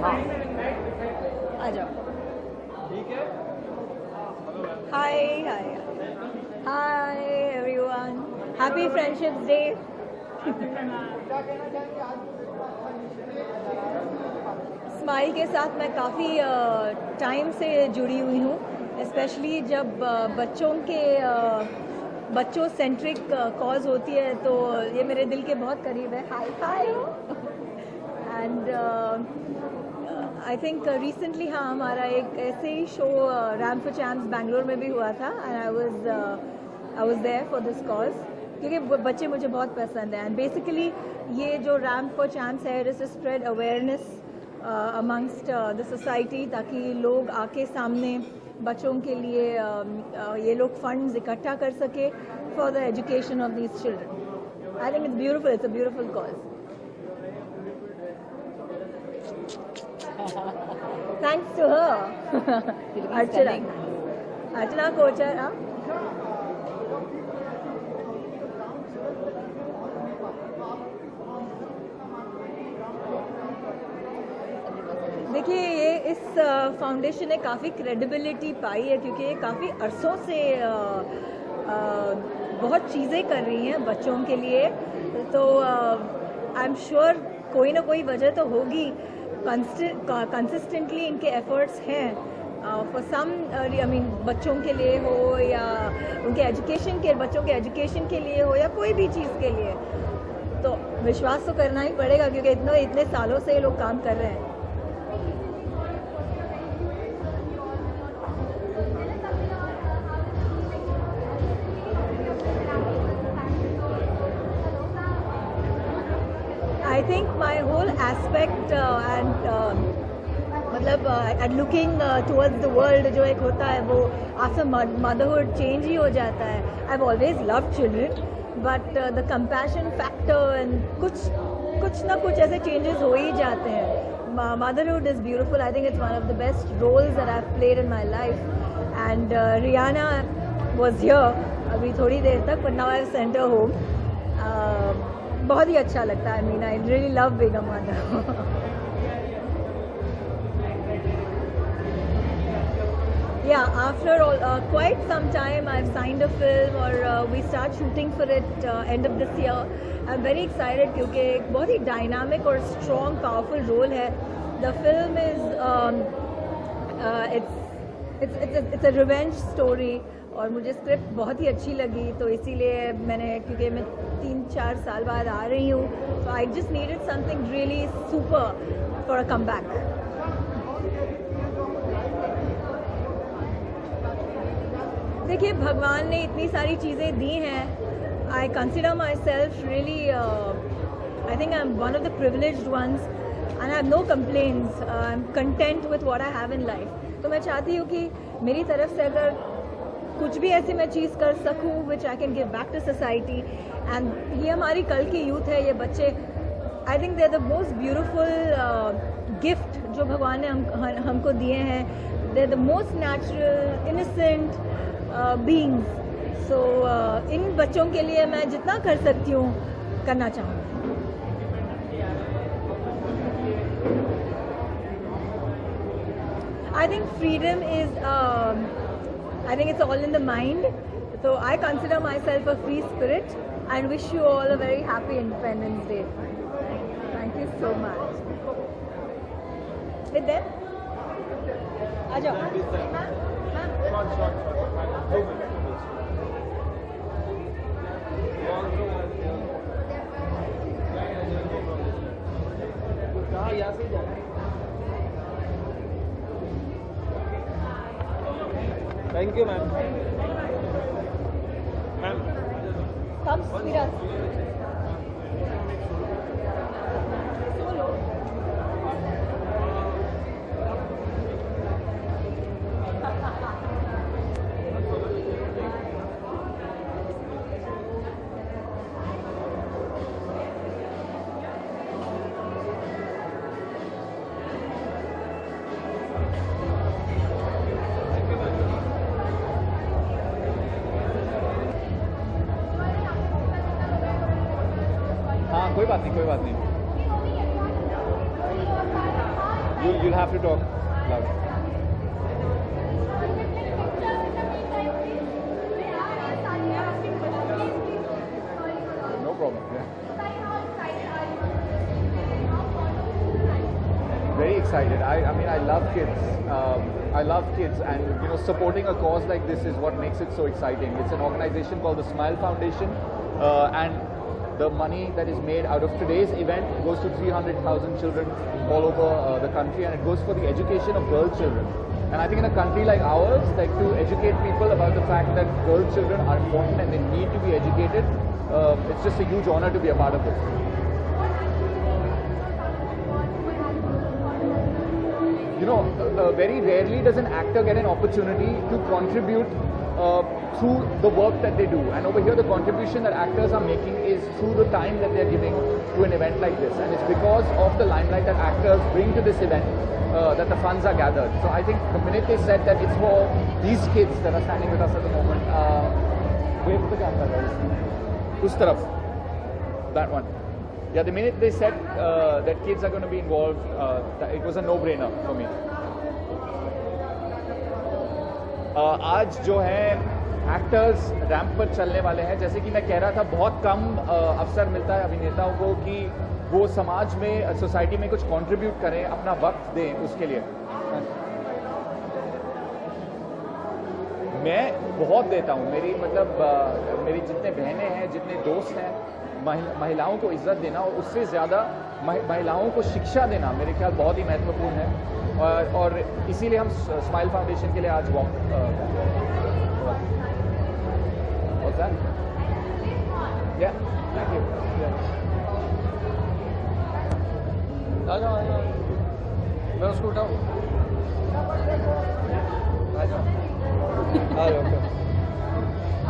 हाँ आ जाओ। ठीक है। Hi hi hi everyone, happy friendships day. Smile के साथ मैं काफ़ी टाइम से जुड़ी हुई हूँ, स्पेशली जब बच्चों सेंट्रिक कॉज होती है तो ये मेरे दिल के बहुत करीब है। Hi hi. And I think recently हाँ हमारा एक ऐसे ही show ramp for champs Bangalore में भी हुआ था and I was there for this cause, क्योंकि बच्चे मुझे बहुत पसंद है। एंड बेसिकली ये जो रैम फॉर चैम्प्स है, it is to spread awareness amongst the society, ताकि लोग आके सामने बच्चों के लिए ये लोग फंड्स इकट्ठा कर सके for the education of these children. I think it's beautiful, it's a beautiful cause. Thanks to her. Archana Kochar. देखिए ये इस फाउंडेशन ने काफ़ी क्रेडिबिलिटी पाई है, क्योंकि ये काफ़ी अरसों से बहुत चीज़ें कर रही हैं बच्चों के लिए। तो आई एम श्योर कोई ना कोई वजह तो होगी, कंसिस्टेंटली इनके एफर्ट्स हैं फॉर सम, आई मीन बच्चों के लिए हो या उनके एजुकेशन के, बच्चों के एजुकेशन के लिए हो या कोई भी चीज़ के लिए, तो विश्वास तो करना ही पड़ेगा, क्योंकि इतने सालों से ये लोग काम कर रहे हैं। I think my whole aspect and looking towards the world जो एक होता है वो after motherhood change ही हो जाता है। I've always loved children, but the compassion factor and कुछ ना कुछ ऐसे changes हो ही जाते हैं। Motherhood is beautiful. I think it's one of the best roles that I've played in my life. And Rihanna was here अभी थोड़ी देर तक, but now I've sent her home. बहुत ही अच्छा लगता है। I mean, I really love being a mother. Yeah, after all, quite some time I've signed a film or we start shooting for it end of this year. I'm very excited क्योंकि एक बहुत ही dynamic और strong, powerful role है. The film is it's a revenge story और मुझे script बहुत ही अच्छी लगी, तो इसीलिए मैंने, क्योंकि मैं 3-4 साल बाद आ रही हूँ, so I just needed something really super for a comeback. देखिए भगवान ने इतनी सारी चीज़ें दी हैं। I consider myself really, I think I'm one of the privileged ones and I have no complaints. I'm content with what I have in life. तो मैं चाहती हूँ कि मेरी तरफ से अगर कुछ भी ऐसी मैं चीज़ कर सकूँ which I can give back to society, and ये हमारी कल की यूथ है, ये बच्चे, I think they're the most beautiful gift जो भगवान ने हमको दिए हैं। They're the most natural, innocent beings. So इन बच्चों के लिए मैं जितना कर सकती हूँ करना चाहूँगी। I think freedom is, I think it's all in the mind. So I consider myself a free spirit and wish you all a very happy Independence Day. Thank you so much. With them? Aajo. Thank you, ma'am. Ma'am. Come, sweetheart. हाँ कोई बात नहीं, कोई बात नहीं। You'll have to talk loud. No problem. Yeah. Very excited. I mean, I love kids. I love kids, and supporting a cause like this is what makes it so exciting. It's an organization called the Smile Foundation, and the money that is made out of today's event goes to 300,000 children all over the country, and it goes for the education of girl children. And I think in a country like ours, like to educate people about the fact that girl children are important and they need to be educated, it's just a huge honor to be a part of this. Very rarely does an actor get an opportunity to contribute through the work that they do. And over here, the contribution that actors are making is through the time that they're giving to an event like this. And it's because of the limelight that actors bring to this event that the funds are gathered. So I think the minute they said that it's for these kids that are standing with us at the moment, wave to the camera, guys. Us taraf. That one. Yeah, the minute they said that kids are going to be involved, it was a no-brainer for me. आज जो है actors ramp पर चलने वाले हैं. जैसे कि मैं कह रहा था, बहुत कम अवसर मिलता है अभिनेताओं को कि वो समाज में, सोसाइटी में कुछ कंट्रीब्यूट करें, अपना वक्त दें उसके लिए. मैं बहुत देता हूँ. मेरी जितने बहनें हैं, जितने दोस्त हैं, महिलाओं को इज्जत देना और उससे ज़्यादा महिलाओं को शिक्षा देना मेरे ख्याल बहुत ही महत्वपूर्ण है. और इसीलिए हम स्माइल फाउंडेशन के लिए आज वॉक होता है. या थैंक यू. आ जाओ मैं उसको उठाऊँ. आ जाओ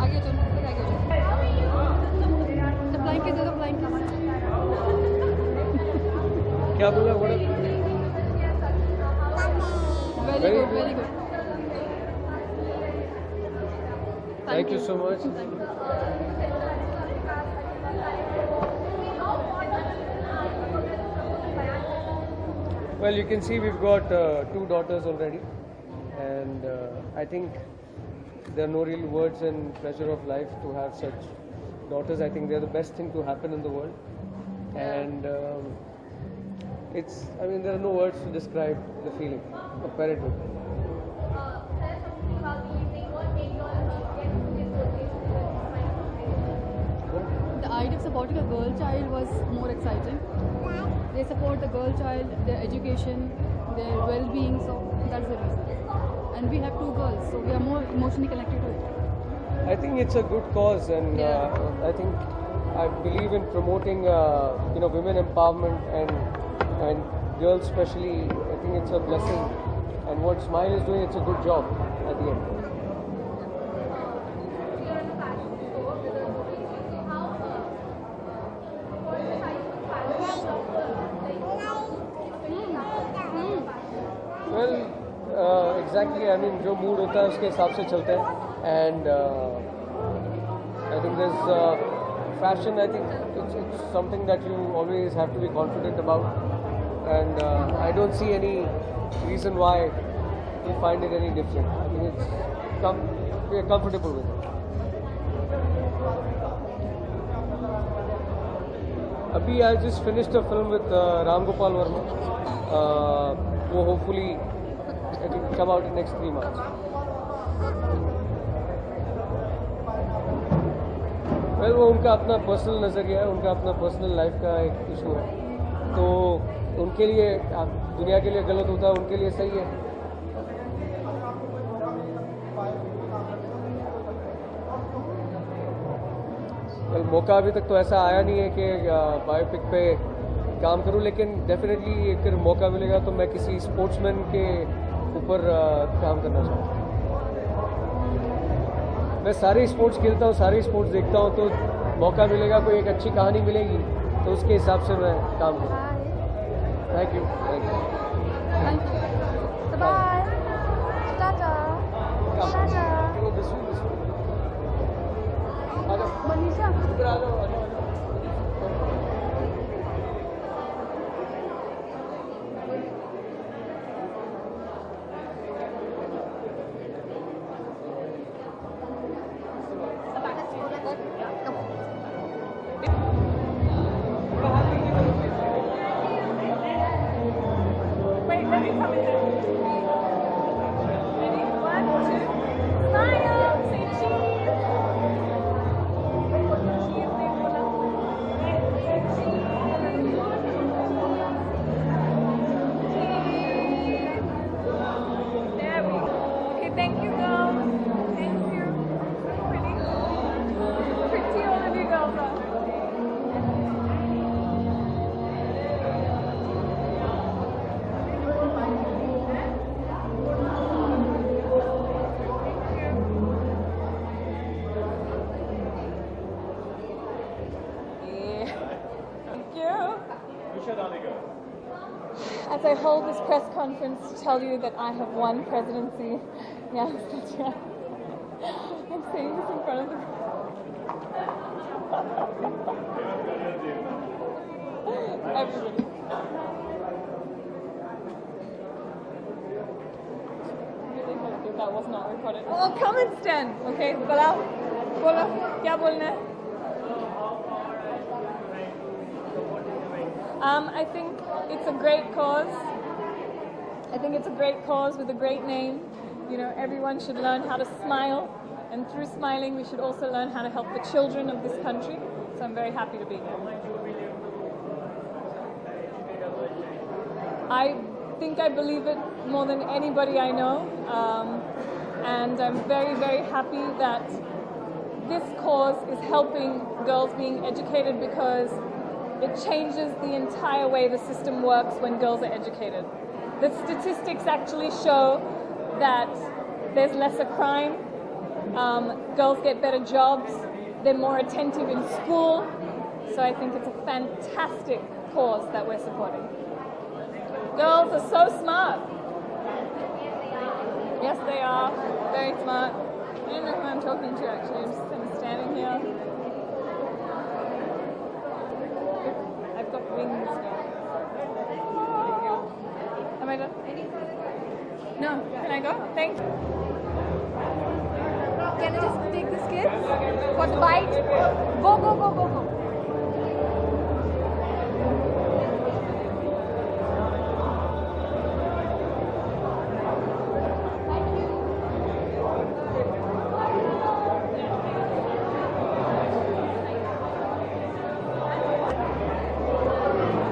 आगे चलो, आगे चलो. ब्लैंकेट दे दो, ब्लैंकेट. क्या बोला? Very good, very good. Thank you so much. Well, you can see we've got 2 daughters already, and I think there are no real words in pressure of life to have such daughters. I think they're the best thing to happen in the world, and there are no words to describe the feeling of parenthood. The idea of supporting a girl child was more exciting. They support the girl child, their education, their well-being, so that's the reason. And we have 2 girls, so we are more emotionally connected to it. I think it's a good cause, and I believe in promoting women empowerment and girls especially. I think it's a blessing, and what Smile is doing, it's a good job at the end. Well, exactly. I mean, जो mood होता है उसके हिसाब से चलते हैं, and I think there's fashion. I think it's something that you always have to be confident about, and I don't see any reason why you find it any different. I think we are comfortable with it. Abhi, I just finished a film with Ram Gopal Verma. Will hopefully it will come out in next 3 months. Well, वो उनका अपना personal नज़रिया है, उनका अपना personal life का एक issue है, तो उनके लिए दुनिया के लिए गलत होता है, उनके लिए सही है. well, मौका अभी तक तो ऐसा आया नहीं है कि बायोपिक पे काम करूं, लेकिन डेफिनेटली अगर मौका मिलेगा तो मैं किसी स्पोर्ट्समैन के ऊपर काम करना चाहूँगा. मैं सारे स्पोर्ट्स खेलता हूँ, सारे स्पोर्ट्स देखता हूँ, तो मौका मिलेगा, कोई एक अच्छी कहानी मिलेगी तो उसके हिसाब से मैं काम करूँ. Thank you. Bye. Tata. Tata. Manisha. Ready? One, two. Smile. Say cheese. Cheese नहीं बोला. Say cheese. There we go. Okay, thank you, girls. Thank you. Pretty. Pretty all of you girls are. As I hold this press conference to tell you that I have won presidency, yes, that's right. I'm saying this in front of the everybody. Really hope that that was not recorded. Oh, come and stand, okay? Bolo, क्या बोलना है? I think it's a great cause. I think it's a great cause with a great name. You know, everyone should learn how to smile, and through smiling, we should also learn how to help the children of this country. So I'm very happy to be here. I think I believe it more than anybody I know, and I'm very, very happy that this cause is helping girls being educated, because it changes the entire way the system works when girls are educated. The statistics actually show that there's lesser crime, girls get better jobs, they're more attentive in school. So I think it's a fantastic cause that we're supporting. Girls are so smart. Yes, they are. Very smart. I don't know who I'm talking to actually. I'm just kind of standing here. I've got wings now. Am I done? No. Can I go? Thanks. Can I just take this kids? For the bite? Go, go, go, go, go.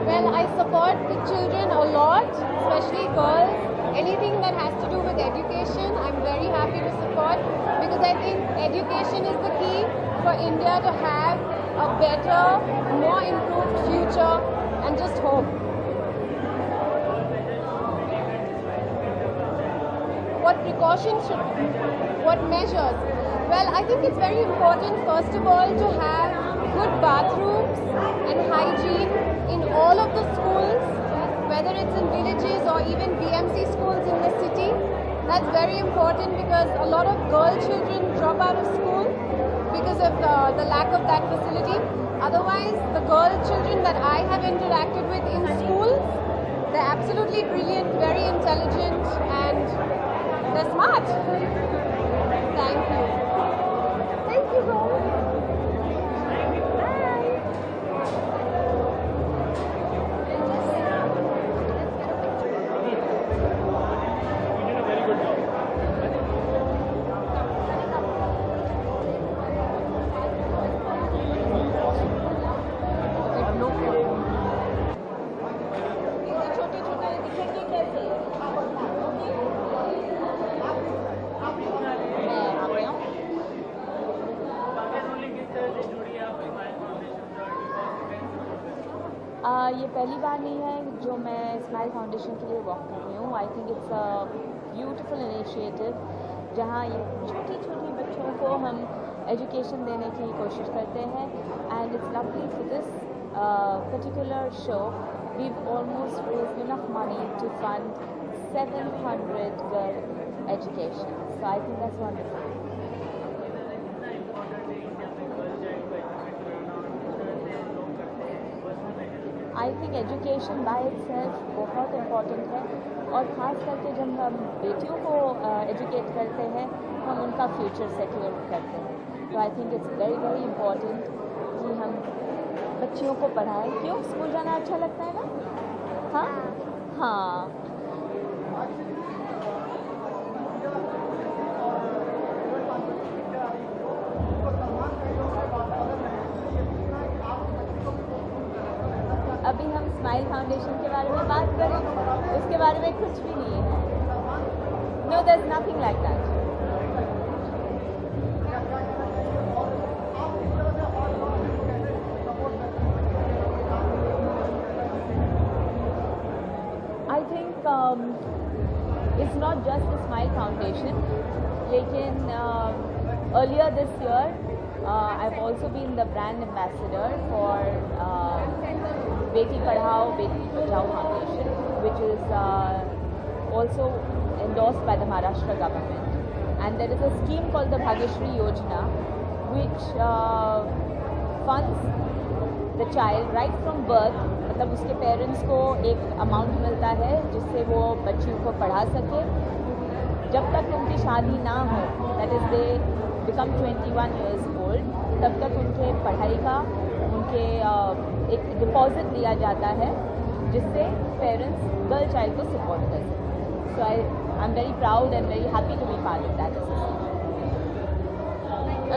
Well, I support the children a lot, especially girls. Anything that has to do with education, I'm very happy to support, because I think education is the key for India to have a better, more improved future and just hope. What precautions what measures? Well, I think it's very important, first of all, to have good bathrooms and hygiene in all of the schools, whether it's in villages or even BMC schools in the city. That's very important, because a lot of girl children drop out of school because of the lack of that facility. Otherwise, the girl children that I have interacted with in schools, they're absolutely brilliant, very intelligent, and they're smart. Thank you. Thank you, girls. ये पहली बार नहीं है जो मैं smile foundation के लिए walk कर रही हूँ. I think it's a beautiful initiative जहाँ ये छोटी छोटी बच्चों को हम एजुकेशन देने की कोशिश करते हैं. And it's lovely for this particular show we almost raised enough money to fund 700 girl education. So I think that's wonderful. I think education by itself बहुत इम्पॉर्टेंट है, और ख़ास करके जब हम बेटियों को एजुकेट करते हैं हम उनका फ्यूचर सिक्योर करते हैं. तो I think it's very very important कि हम बच्चियों को पढ़ाएं. क्यों? स्कूल जाना अच्छा लगता है ना? हाँ हाँ. अभी हम स्माइल फाउंडेशन के बारे में बात करें, उसके बारे में कुछ भी नहीं है. No, there's nothing like that. I think it's not just the Smile Foundation. लेकिन earlier this year, I've also been the brand ambassador for Beti Padhao, Beti Bachao Foundation, which is also endorsed by the Maharashtra government. And there is a scheme called the Bhagyashree Yojana, which funds the child right from birth. मतलब उसके parents को एक amount मिलता है जिससे वो बच्ची को पढ़ा सके जब तक उनकी शादी ना हो, that is they become 21 years old, तब तक उनके पढ़ाई का उनके एक डिपॉजिट दिया जाता है जिससे पेरेंट्स गर्ल चाइल्ड को सपोर्ट कर सकें. So I am very proud and very happy to be part of that association.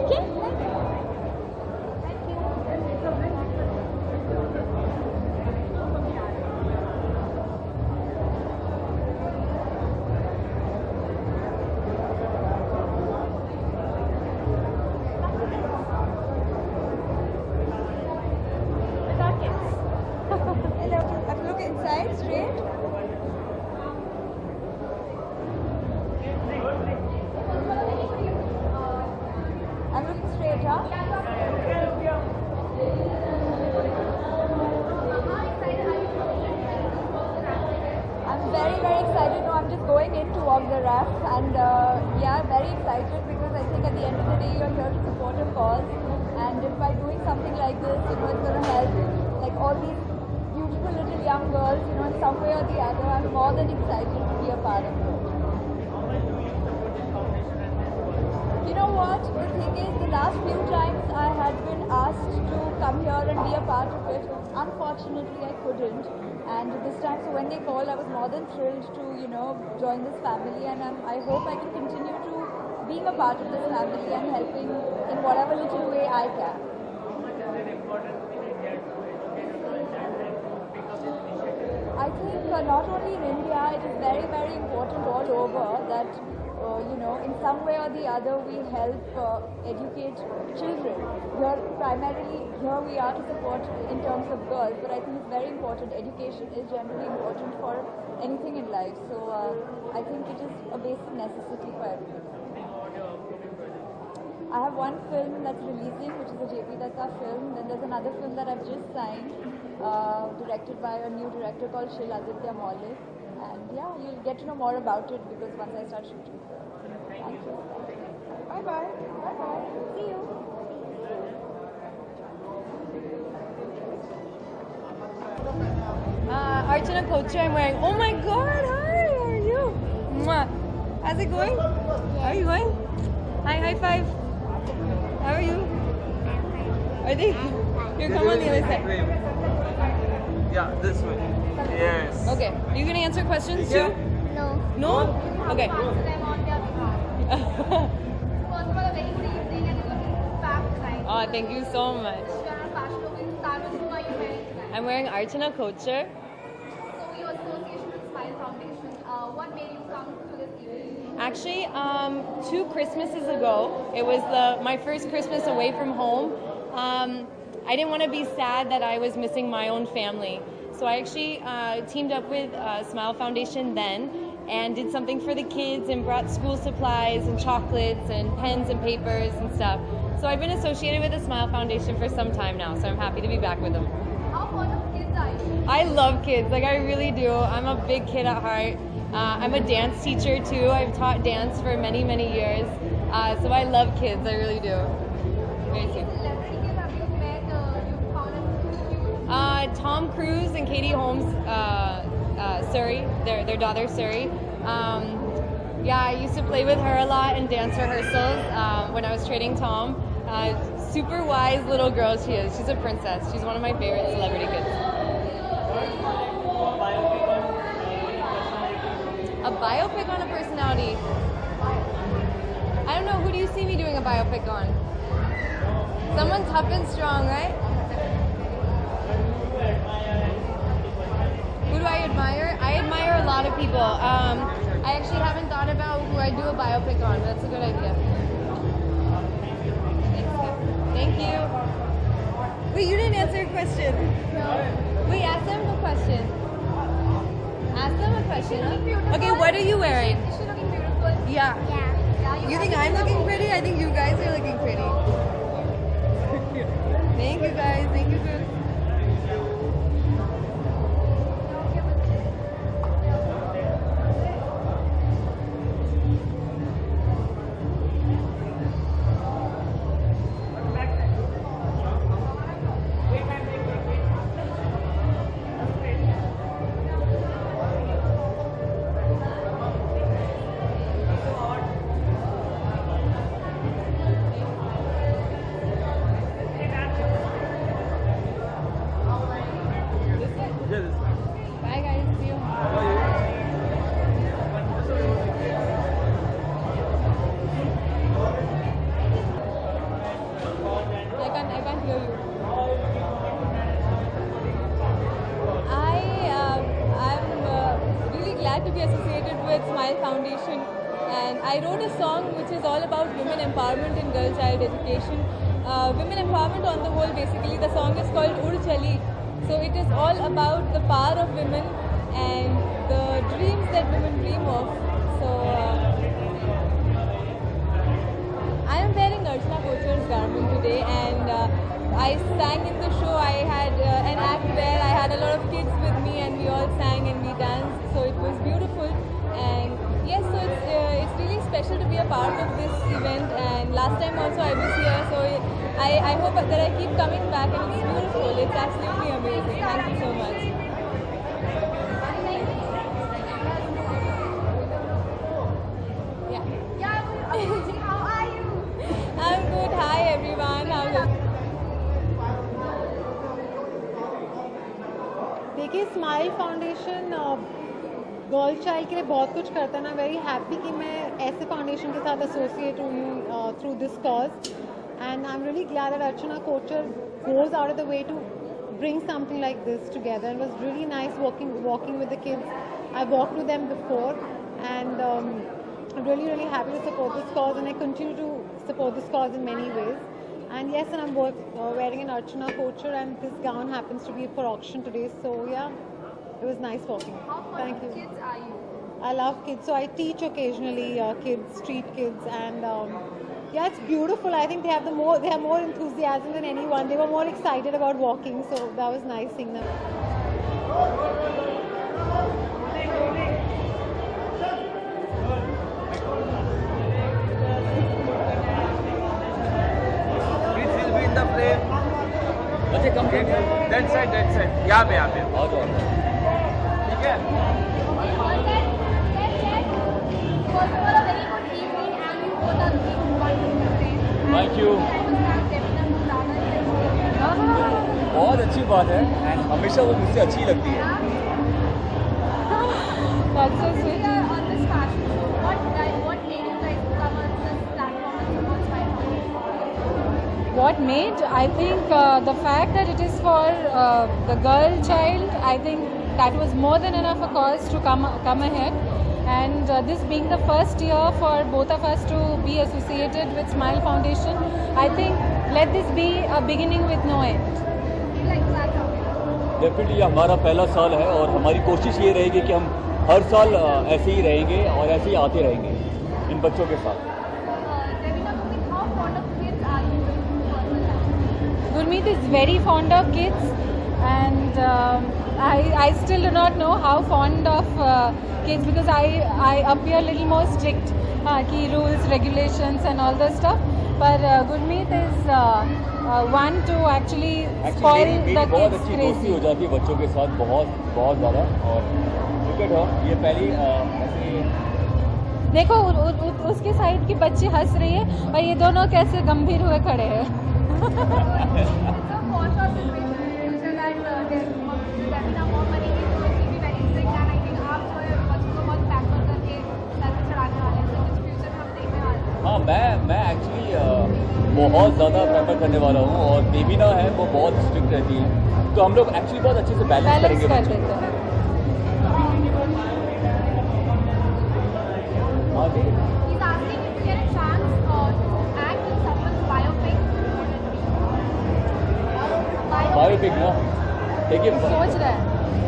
Okay. Unfortunately, I couldn't, and this time, so when they called, I was more than thrilled to, join this family, and I hope I can continue to being a part of this family and helping in whatever little way I can. I think not only in India, it is very, very important all over that, in some way or the other, we help educate children. Primarily, here we are to support in terms of girls, but I think it's very important. Education is generally important for anything in life. So I think it is a basic necessity for everybody. I have one film that's releasing, which is a JP Datta film. Then there's another film that I've just signed, directed by a new director called Shil Aditya Maulik. And yeah, you'll get to know more about it because once I start shooting. Thank you. Bye bye. Bye bye. See you. Archana Kocher, I'm wearing. Oh my god, hi, how are you? Mwah. How's it going? How are you going? Hi, high five. How are you? Are they? Here, come on the other side. Yeah, this way. Yes. Okay, are you gonna answer questions too? No. No? Okay. Oh, thank you so much. I'm wearing Archana Kocher. So your association with Smile Foundation, what made you come to this event? Actually, 2 Christmases ago, it was my first Christmas away from home. I didn't want to be sad that I was missing my own family. So I actually teamed up with Smile Foundation then and did something for the kids and brought school supplies and chocolates and pens and papers and stuff. So I've been associated with the Smile Foundation for some time now, so I'm happy to be back with them. How fond of kids are you? I love kids, like I really do. I'm a big kid at heart. I'm a dance teacher too. I've taught dance for many, many years. So I love kids, I really do. Very sweet. Celebrities have you met, you found them cute? Tom Cruise and Katie Holmes, Surrey, their daughter Surrey. Yeah, I used to play with her a lot in dance rehearsals when I was training Tom. Super wise little girl she is. She's a princess. She's one of my favorite celebrity kids. A biopic on a personality. I don't know, who do you see me doing a biopic on? Someone tough and strong, right? Who do I admire? I admire a lot of people. I actually haven't thought about who I'd do a biopic on. That's a good idea. Thank you. Wait, you didn't answer a question. Wait, ask them a question. Ask them a question. Okay, what are you wearing? Is she looking beautiful? Yeah. Yeah. You think I'm looking pretty? I think you guys are looking pretty. Thank you guys. Thank you, girls. Bye guys. See you. I can't hear you. I'm really glad to be associated with Smile Foundation, and I wrote a song which is all about women empowerment in girl child education. Women empowerment on the whole, basically. The song is called Ud Chali. So it is all about the power of women and the dreams that women dream of. So I am wearing Archana Kocher's garment today, and I sang in the show. I had an act where I had a lot of kids with me, and we all sang and we danced. So it was beautiful, and yes, so it's really special to be a part of this event. And last time also I was here, so I hope that I keep coming back, and it's beautiful. It's absolutely amazing. Thank you so much. Yeah. How are you? I'm good. Hi everyone. How's it? देखिए smile foundation girl child के लिए बहुत कुछ करता है ना. Very happy कि मैं ऐसे फाउंडेशन के साथ एसोसिएट हुई हूँ through this cause, and I am really glad that Archana Kochhar goes out of the way to bring something like this together. It was really nice walking with the kids. I walked with them before, and I'm really happy to support this cause, and I continue to support this cause in many ways. And yes, and I'm wearing an Archana Kocher, and this gown happens to be for auction today. So yeah, it was nice walking. How fond Thank of you. kids are you? I love kids, so I teach occasionally kids, street kids, and yeah, it's beautiful. I think they have more enthusiasm than anyone. They were more excited about walking, so that was nice seeing them. Please will be in the frame. Okay, come here. That side. यहाँ पे. आओ जाओ. ठीक है. On that check. First of all, a very good evening, and you both are looking wonderful today. Thank you. बहुत अच्छी बात है, एंड हमेशा वो मुझसे अच्छी लगती है. That's so sweet. On this fashion show, what made you guys come on this platform and support Smile Foundation? What made? I think the fact that it is for the girl child, I think that was more than enough a cause to come ahead. And this being the first year for both of us to be associated with Smile Foundation, I think let this be a beginning with no end. Definitely ये हमारा पहला साल है, और हमारी कोशिश ये रहेगी कि हम हर साल ऐसे ही रहेंगे और ऐसे ही आते रहेंगे इन बच्चों के साथ. How fond of kids are you? Gurmeet is very fond of kids, and I still do not know how fond of kids, because I appear a little more strict, key rules, regulations and all that stuff. But Gurmeet is one to actually spoil मेरी the बहुत kids अच्छी दोस्ती हो crazy. जाती है बच्चों के साथ, बहुत ज़्यादा. और क्रिकेट हो, ये पहली ऐसे देखो उसके साइड की बच्ची हंस रही है, और ये दोनों कैसे गंभीर हुए खड़े हैं. It's a for sure situation in future that there will be more money, it will be very strict, and I think आप जो है बच्चों को बहुत पैम्पर करके बहुत ज़्यादा प्रेफर करने वाला हूँ, और देवीना है वो बहुत स्ट्रिक्ट रहती है, तो हम लोग एक्चुअली बहुत अच्छे से बैलेंस करेंगे कर बच्चों देते हैं. हाँ जी. He's asking if you get a chance to act in someone's biopic. Biopic ना, देखिए सोच रहे हैं.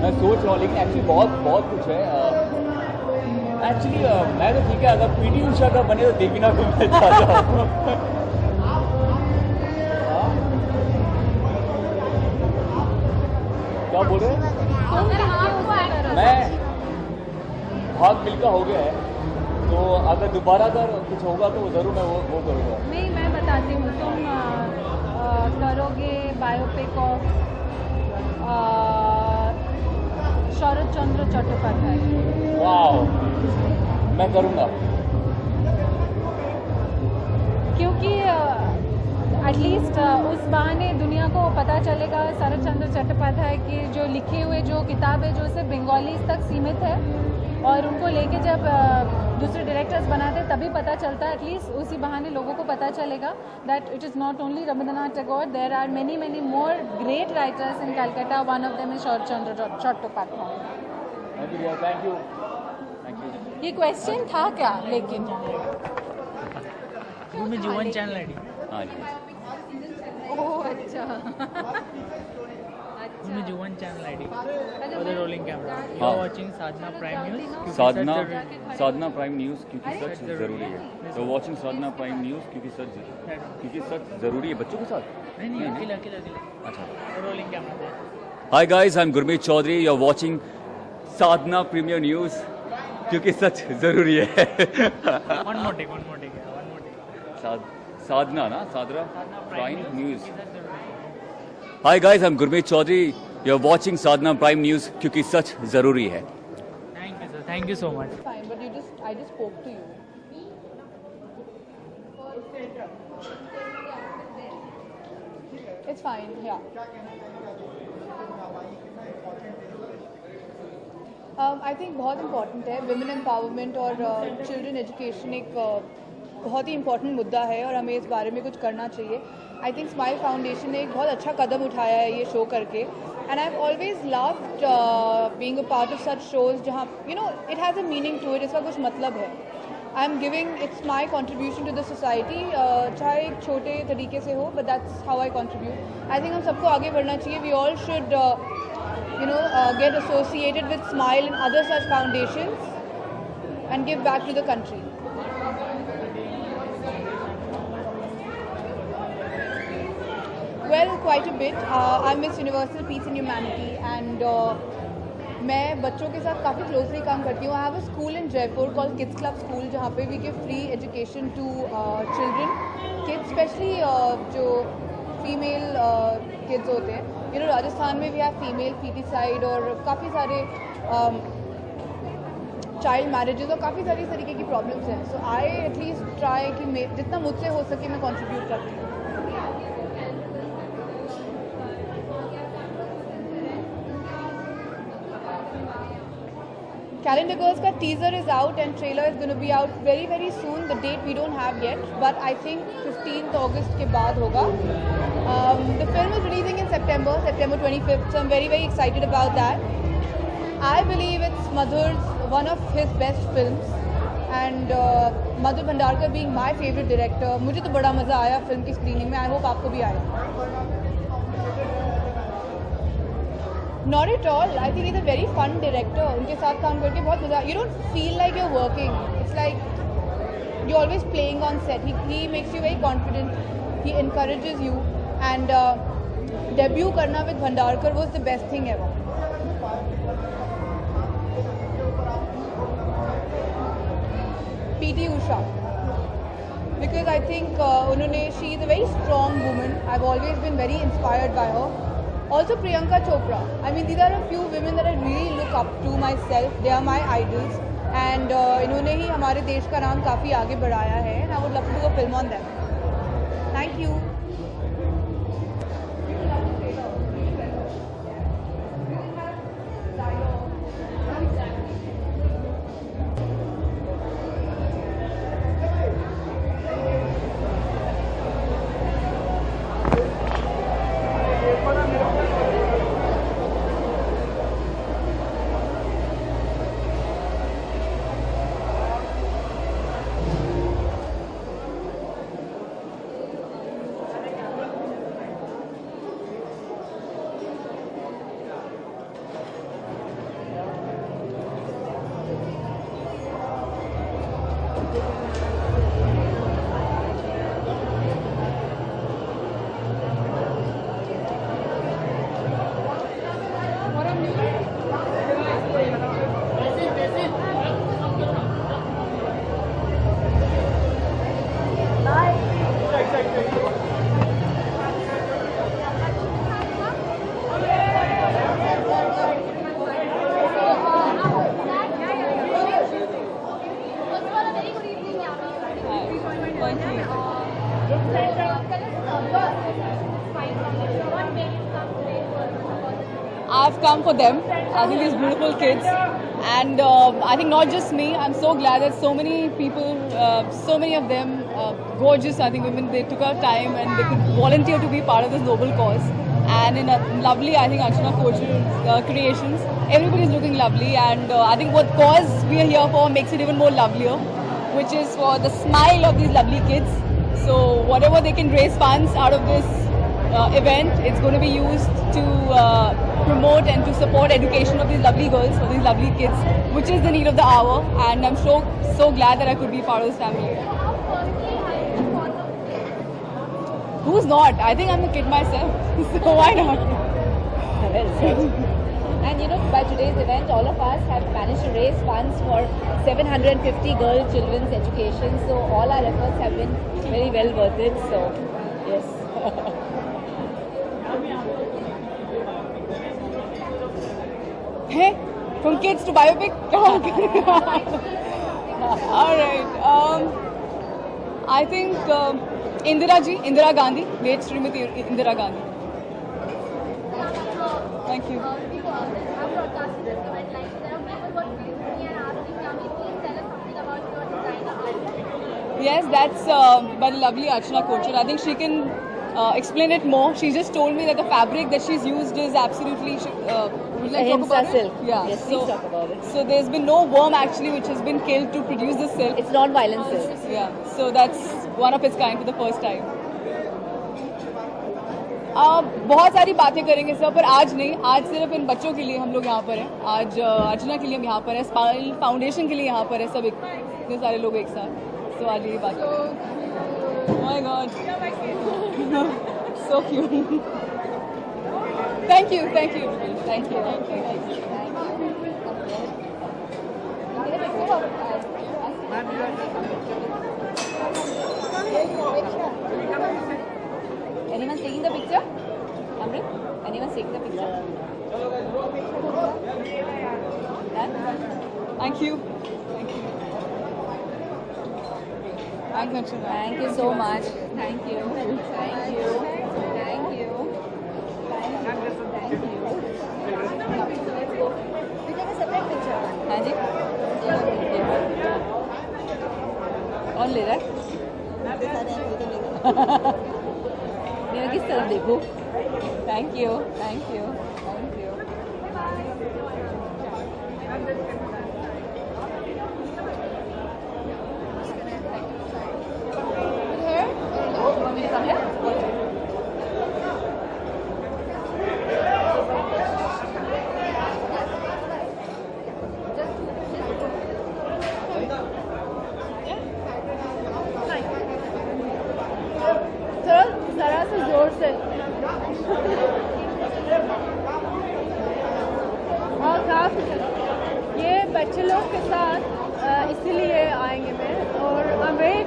मैं सोच रहा हूँ, लेकिन एक्चुअली बहुत कुछ है. एक्चुअली मैं तो ठीक है, अगर पीटी उषा का बने तो देवीना को मैं चाहता हूँ. क्या बोल रहे हैं? मैं भाग मिल्खा हो गया है, तो अगर दोबारा अगर कुछ होगा तो ज़रूर मैं वो करूँगा. नहीं, मैं बताती हूँ. तुम करोगे बायोपिक ऑफ शरद चंद्र चट्टोपाध्याय. वाह, मैं करूँगा. क्योंकि एटलीस्ट उस बहाने दुनिया को पता चलेगा शरद चंद्र चट्टोपाध्याय की जो लिखे हुए जो किताब है जो सिर्फ बंगाली तक सीमित है, और उनको लेके जब दूसरे डायरेक्टर्स बनाते हैं तभी पता चलता है. एटलीस्ट उसी बहाने लोगों को पता चलेगा that it is not only Rabindranath Tagore, there are many more great writers in Calcutta. One of them is Sharat Chandra Chattopadhyay. Thank you. ये क्वेश्चन था क्या? लेकिन में जीवन चैनल आईडी. हाँ जी. ओह अच्छा. में जीवन चैनल आईडी और द रोलिंग कैमरा. यू हाँ. Are watching Sadhna prime news. Sadhna prime news, क्योंकि सच ज़रूरी है. तो वॉचिंग साधना प्राइम न्यूज़ क्योंकि सच ज़रूरी है बच्चों के साथ. नहीं अकेला. अच्छा. Rolling camera. Hi guys, I am Gurmeet Choudhary. You are watching Sadhna premier news क्योंकि सच ज़रूरी है. One more take. Sadhna prime news. Hi guys, I am Gurmeet Choudhary. You are watching Sadhna prime news क्योंकि सच ज़रूरी है. Thank you sir. Thank you so much. Fine, but I just spoke to you. It's fine, yeah. I think बहुत important है. Women empowerment और children education एक बहुत ही important मुद्दा है और हमें इस बारे में कुछ करना चाहिए. आई थिंक स्माइल फाउंडेशन ने एक बहुत अच्छा कदम उठाया है ये शो करके, and I have always loved being a part of such shows जहाँ it has a meaning to it. इसका कुछ मतलब है. I am giving its my contribution to the society, चाहे एक छोटे तरीके से हो, but that's how I contribute. I think हम सबको आगे बढ़ना चाहिए. We all should get associated with Smile and other such foundations and give back to the country. Well, quite a bit. I'm Miss Universal Peace and Humanity, and मैं बच्चों के साथ काफ़ी क्लोजली काम करती हूँ. I have a school in Jaipur called kids club school, जहाँ पे we give free education to children kids, specially जो फीमेल किड्स होते हैं. राजस्थान में भी है फीमेल फीटिसाइड और काफ़ी सारे चाइल्ड मैरिजेस और काफ़ी सारी तरीके की प्रॉब्लम्स हैं. सो आई एटलीस्ट ट्राई कि जितना मुझसे हो सके मैं कंट्रीब्यूट करती हूँ. Calendar Girls का teaser is out and trailer is going to be out very soon. The date we don't have yet, but I think 15th August के बाद होगा. The film is releasing in September 25th, so I'm very excited about that. I believe it's Madhur's one of his best films, and Madhur Bhandarkar being my favorite director, मुझे तो बड़ा मज़ा आया film की screening में. I hope आपको भी आया. Not at all. I think he's a very fun director. उनके साथ काम करके बहुत मज़ा. You don't feel like you're working. It's like you're always playing on set. He makes you very confident. He encourages you. And debut करना with Bhandarkar was the best thing ever. PT Usha. Because I think she is a very strong woman. I've always been very inspired by her. Also Priyanka Chopra. I mean, these are a few women that I really look up to myself. They are my idols, and इन्होंने ही हमारे देश का नाम काफ़ी आगे बढ़ाया है. And I would love to do a film on them. Thank you. I've come for them. I think these beautiful kids. And I think not just me, I'm so glad that so many people, so many of them, gorgeous, I think women, they took out time and they could volunteer to be part of this noble cause. And in a lovely, I think, Archana Kochhar creations, everybody is looking lovely. And I think what cause we are here for makes it even more lovelier, which is for the smile of these lovely kids. So whatever they can raise funds out of this event, it's going to be used to promote and to support education of these lovely girls, for these lovely kids, which is the need of the hour. And I'm so glad that I could be part of this family. Who's not? I think I'm a kid myself, so why not? Well said. And you know, by today's event, all of us have managed to raise funds for 750 girl children's education. So all our efforts have been very well worth it. So yes. Hey, from kids to biopic? All right. I think Indira Gandhi, late Srimati Indira Gandhi. Thank you. Yes, that's by the lovely Archana Kochhar. I think she can explain it more. She just told me that the fabric that she's used is absolutely. Would you like to talk about silk. it? Yeah. Yes, so, please talk about it. So there's been no worm actually which has been killed to produce this silk. It's non-violent silk. Yeah. So that's one of its kind for the first time. बहुत सारी बातें करेंगे sir, पर आज नहीं. आज सिर्फ इन बच्चों के लिए हम लोग यहाँ पर हैं. आज अर्चना के लिए हम यहाँ पर हैं, स्माइल फाउंडेशन के लिए यहाँ पर है, सब इतने सारे लोग एक साथ. So आज ये बात. Oh my God. So cute. Thank you. Anyone's taking the picture? Amrit? Anyone's taking the picture? Thank you. Thank you so much. Thank you. We take a separate picture. हाँ जी. कौन ले रहा है? मैं किस तरफ देखूं? Thank you. Here? You want me to come here? जरा से जोर से. और खास ये बच्चे लोग के साथ इसीलिए आएंगे मैं, और I'm very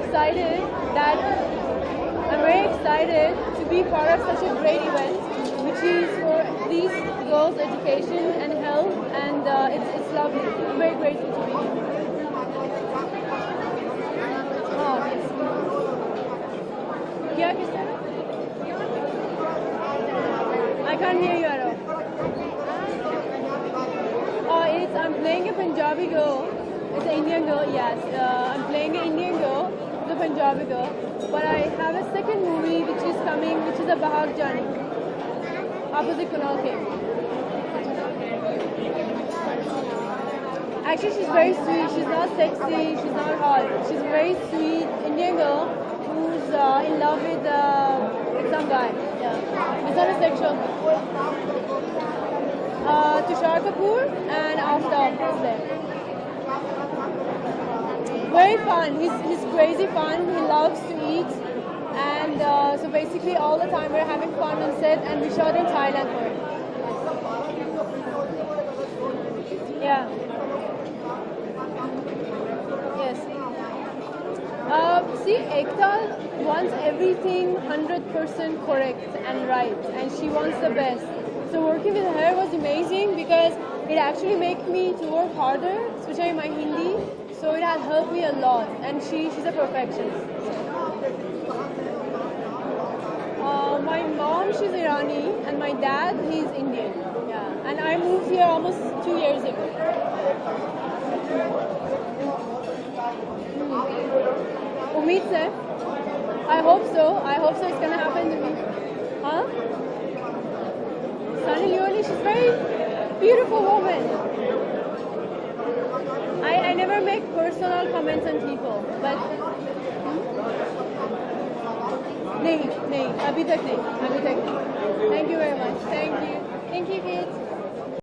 excited to be part of such a great event, which is for these girls' education and health, and it's lovely. I'm very grateful to be here. क्या किस तरह? I can't hear you at all. I'm playing a Punjabi girl. It's an Indian girl, yes. I'm playing an Indian girl, the Punjabi girl. But I have a second movie which is coming, which is a Bahag Jani. Opposite Kunal Khem. Actually, she's very sweet. She's not sexy. She's not hot. She's a very sweet Indian girl who's in love with some guy. Yeah. It's not a sexual thing. Tushar Kapoor and Aftab is there. Very fun. He's crazy fun. He loves to eat, and so basically all the time we're having fun on set, and we shot in Thailand for it. Yeah. Yes. See, Ekta wants everything 100% correct and right, and she wants the best. So working with her was amazing because it actually made me to work harder, especially my Hindi. So it has helped me a lot, and she's a perfectionist. My mom, she's Irani, and my dad, he's Indian. Yeah, and I moved here almost 2 years ago. Umeed sir, I hope so. I hope so. It's gonna happen to me. Huh? Sunny Leone, she's a very beautiful woman. I never make personal comments on people, but नहीं, अभी तक नहीं. Thank you very much. Thank you, kids.